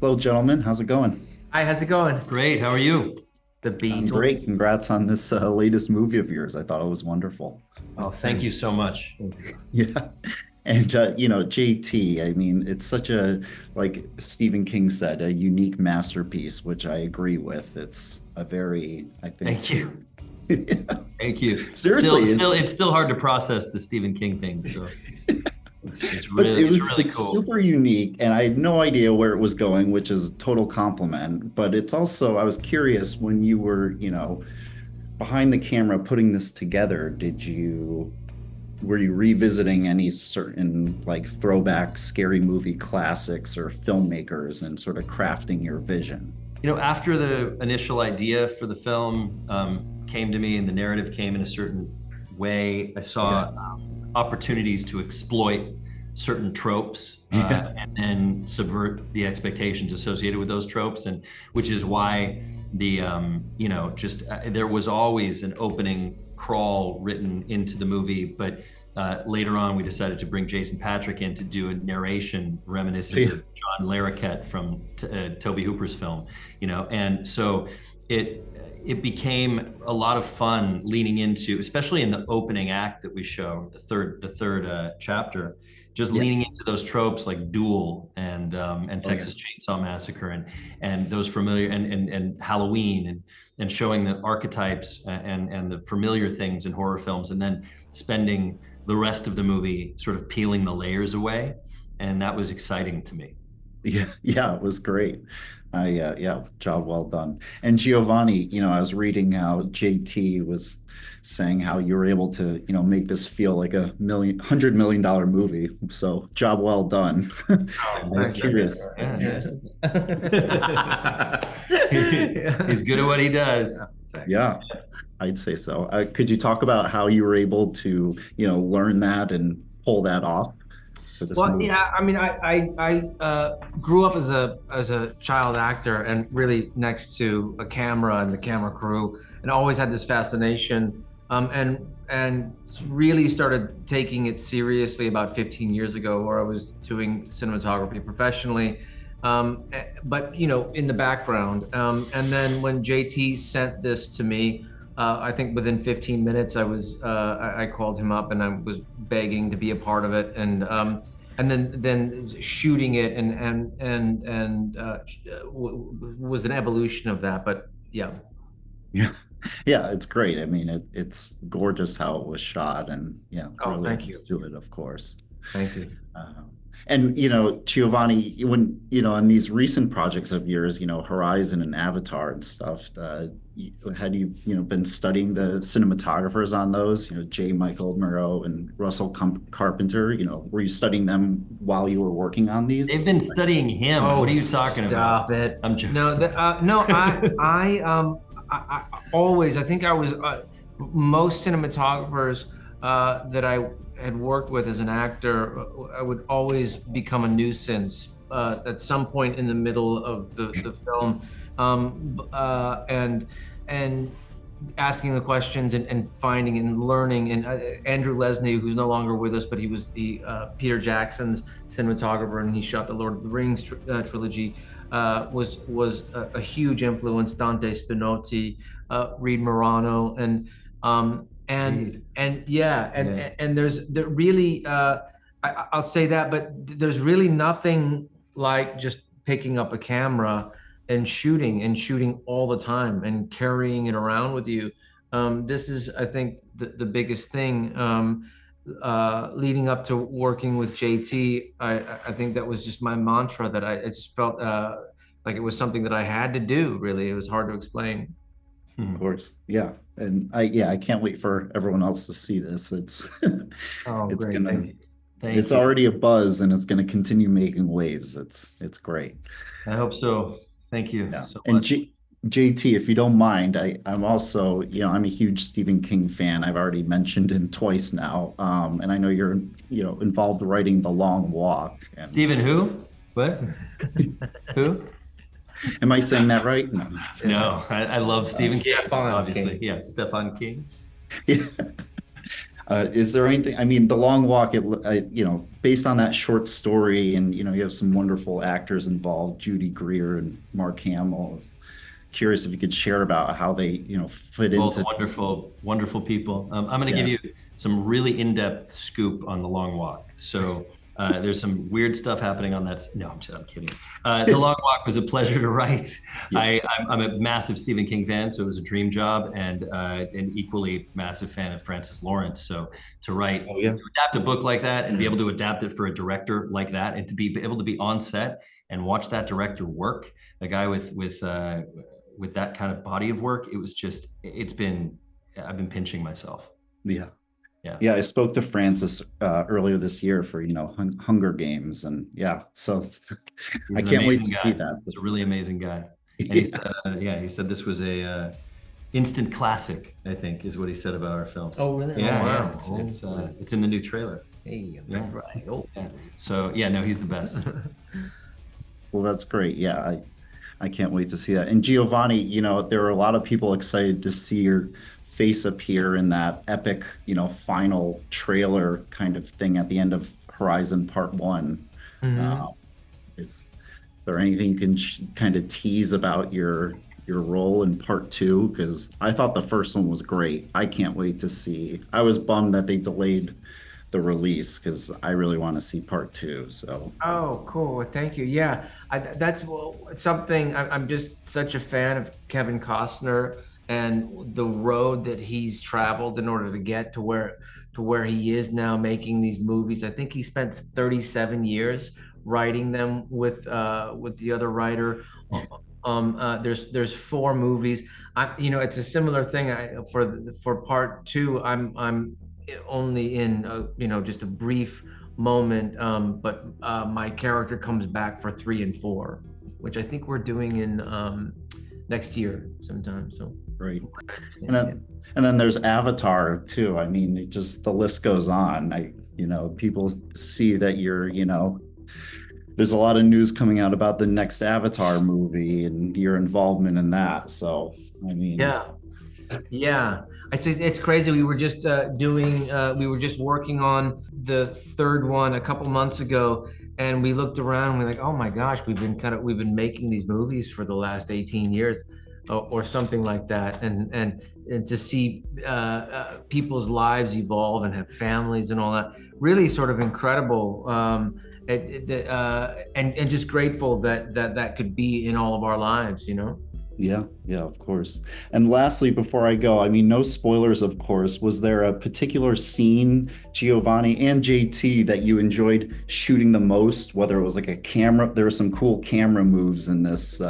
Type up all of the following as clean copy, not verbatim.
Hello, gentlemen. How's it going? Hi, how's it going? Great. How are you? The I'm great. Beatles. Congrats on this latest movie of yours. I thought it was wonderful. Oh, thank you so much. Yeah. And, JT, I mean, it's such a, like Stephen King said, a unique masterpiece, which I agree with. It's a very, I think, Thank you. yeah. Thank you. Seriously, It's still hard to process the Stephen King thing. So but it it's was really like cool. super unique, and I had no idea where it was going, which is a total compliment. But it's also, I was curious when you were, behind the camera putting this together, were you revisiting any certain like throwback scary movie classics or filmmakers and sort of crafting your vision? After the initial idea for the film came to me and the narrative came in a certain way, I Yeah. saw opportunities to exploit certain tropes Yeah. and then subvert the expectations associated with those tropes, and which is why just there was always an opening crawl written into the movie, but later on we decided to bring Jason Patrick in to do a narration reminiscent Yeah. of John Larroquette from Tobe Hooper's film, and so it became a lot of fun leaning into, especially in the opening act that we show, the third chapter, just Yeah. leaning into those tropes like Duel and Oh, yeah. Texas Chainsaw Massacre and those familiar and Halloween and showing the archetypes and the familiar things in horror films, and then spending the rest of the movie sort of peeling the layers away, and that was exciting to me. Yeah, yeah, it was great. Yeah, job well done. And Giovanni, I was reading how JT was saying how you were able to, make this feel like $100 million movie. So job well done. I Oh, was thank you. curious. Yeah. Yes. He's good at what he does. Thanks. Yeah, I'd say so. Could you talk about how you were able to, learn that and pull that off for this Well, movie? yeah, I mean, I grew up as a child actor and really next to a camera and the camera crew, and always had this fascination, and really started taking it seriously about 15 years ago, where I was doing cinematography professionally, but in the background. And then when JT sent this to me, I think within 15 minutes, I called him up and I was begging to be a part of it, and then shooting it was an evolution of that. But yeah. Yeah. Yeah, it's great. I mean, it's gorgeous how it was shot, and yeah, Oh, really thank adds you. to it, of course. Thank you. Um, and Giovanni, when in these recent projects of yours, Horizon and Avatar and stuff, had you been studying the cinematographers on those? J. Michael Murrow and Russell Carpenter. Were you studying them while you were working on They've these? been studying him. Oh, What are you talking about? stop it. I'm joking. No, no, I always, I think I was, most cinematographers that I had worked with as an actor, I would always become a nuisance at some point in the middle of the film. And asking the questions and finding and learning. And Andrew Lesney, who's no longer with us, but he was Peter Jackson's cinematographer, and he shot the Lord of the Rings trilogy, was a huge influence. Dante Spinotti, Reed Morano, and yeah, Yeah. and there really, I'll say that, but there's really nothing like just picking up a camera and shooting all the time and carrying it around with you. This is, I think, the biggest thing. Leading up to working with JT, I think that was just my mantra, that I just felt like it was something that I had to do. Really, it was hard to explain. Of course. Yeah. And I can't wait for everyone else to see this. It's Oh, it's great. gonna Thank you. Thank it's you. already a buzz, and it's gonna continue making waves. It's great. I hope so. Thank you Yeah. so And much. JT, if you don't mind, I'm also, I'm a huge Stephen King fan. I've already mentioned him twice now. And I know you're, involved writing The Long Walk. And Stephen, who? What? Who? am I saying that right? No. No, I love Stephen King, Stefan obviously. King. Yeah, Stefan King. Yeah. Is there anything, I mean, The Long Walk, based on that short story, and, you have some wonderful actors involved, Judy Greer and Mark Hamill. I was curious if you could share about how they, fit Both into this. wonderful, wonderful people. I'm going to Yeah. give you some really in-depth scoop on The Long Walk. So there's some weird stuff happening on that. No, I'm kidding. The Long Walk was a pleasure to write. Yeah. I'm a massive Stephen King fan, so it was a dream job, and an equally massive fan of Francis Lawrence. So to write, Oh, yeah. to adapt a book like that, and be able to adapt it for a director like that, and to be able to be on set and watch that director work, a guy with that kind of body of work, I've been pinching myself. Yeah. Yeah. Yeah, I spoke to Francis earlier this year for, Hunger Games, and yeah, so He's I an can't wait amazing to guy. see that. He's a really amazing guy. And he said this was a instant classic, I think, is what he said about our film. Oh, really? Yeah, Oh, yeah. wow. It's in the new trailer. Hey, Yeah. right. Oh. Yeah. So yeah, no, he's the best. Well, that's great. Yeah, I can't wait to see that. And Giovanni, there are a lot of people excited to see your face appear in that epic, final trailer kind of thing at the end of Horizon Part 1. Is there anything you can kind of tease about your role in Part 2? Because I thought the first one was great. I can't wait to see. I was bummed that they delayed the release because I really want to see Part 2. So Oh, cool. Well, thank you. Yeah, that's something. I'm just such a fan of Kevin Costner and the road that he's traveled in order to get to where he is now, making these movies. I think he spent 37 years writing them with the other writer. There's 4 movies. It's a similar thing. For Part 2, I'm only in just a brief moment, but my character comes back for 3 and 4, which I think we're doing in next year sometime. So right. And then there's Avatar too. I mean, the list goes on. People see that there's a lot of news coming out about the next Avatar movie and your involvement in that. So, I mean, yeah. It's crazy. We were just working on the 3rd one a couple months ago, and we looked around and we're like, oh my gosh, we've been making these movies for the last 18 years or something like that. And to see people's lives evolve and have families and all that, really sort of incredible. And just grateful that could be in all of our lives, Yeah, of course. And lastly, before I go, I mean, no spoilers, of course. Was there a particular scene, Giovanni and JT, that you enjoyed shooting the most? Whether it was like a camera, there were some cool camera moves in this,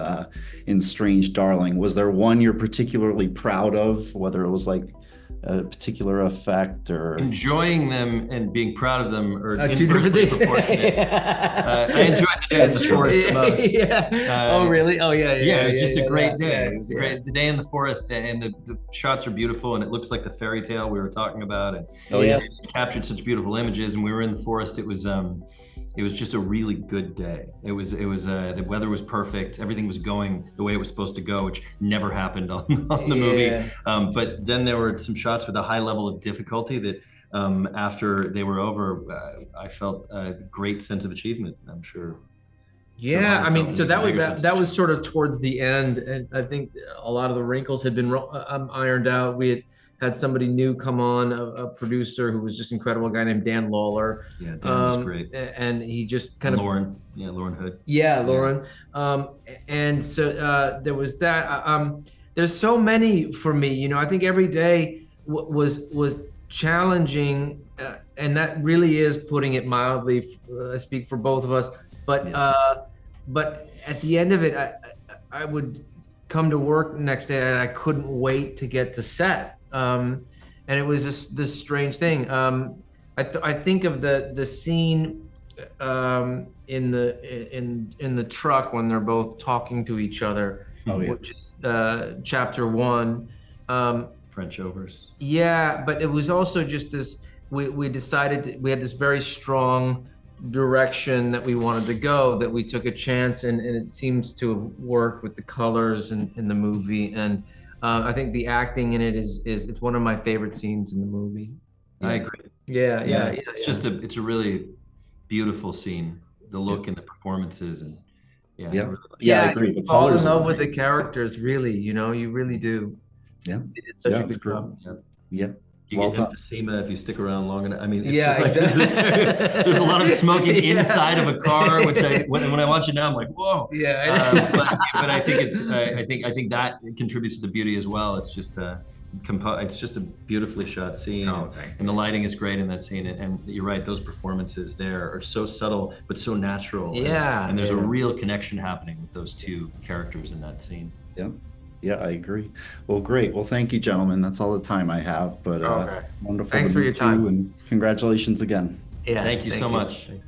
in Strange Darling. Was there one you're particularly proud of? Whether it was like a particular effect or enjoying them and being proud of them are two different inversely things. proportionate. I enjoyed the day in the forest the most. Oh, really? Oh, yeah. Yeah, it was just a great day. It was yeah. great. The day in the forest, and the shots are beautiful, and it looks like the fairy tale we were talking about. And it captured such beautiful images. And we were in the forest. It was just a really good day. It was the weather was perfect. Everything was going the way it was supposed to go, which never happened on the movie. But then there were some shots with a high level of difficulty that after they were over, I felt a great sense of achievement. I'm sure. Yeah, I mean, so that was sort of towards the end, and I think a lot of the wrinkles had been ironed out. We had somebody new come on, a producer who was just incredible, a guy named Dan Lawler. Yeah, Dan was great. And he just kind of Lauren Hood. Yeah, Lauren. And so there was that. There's so many for me. I think every day was challenging, and that really is putting it mildly. I speak for both of us. But at the end of it, I would come to work the next day and I couldn't wait to get to set. And it was this strange thing. I think of the scene in the truck when they're both talking to each other, which is chapter 1. French overs. Yeah, but it was also just this. We decided we had this very strong direction that we wanted to go, that we took a chance, and it seems to have worked with the colors in the movie. And I think the acting in it is it's one of my favorite scenes in the movie. I agree. Yeah. It's a really beautiful scene. The look and the performances and I Yeah. really like it. Yeah, I agree. You The fall colors in are love with the great. characters, really. You really do. Yeah. They did such a It's good great. job. Yeah. You Well get done. emphysema if you stick around long enough. I mean, it's Yeah, just like exactly. there's a lot of smoking Yeah. inside of a car, which when I watch it now, I'm like, whoa. Yeah. But I think I think that contributes to the beauty as well. It's just it's just a beautifully shot scene, Oh, thanks. and the lighting is great in that scene. And you're right, those performances there are so subtle but so natural. Yeah, and there's a yeah. real connection happening with those two characters in that scene. Yeah. Yeah, I agree. Well, great. Well, thank you, gentlemen. That's all the time I have, but Okay. wonderful Thanks to for meet your time. you, and congratulations again. Yeah. Thank you so much. Thanks.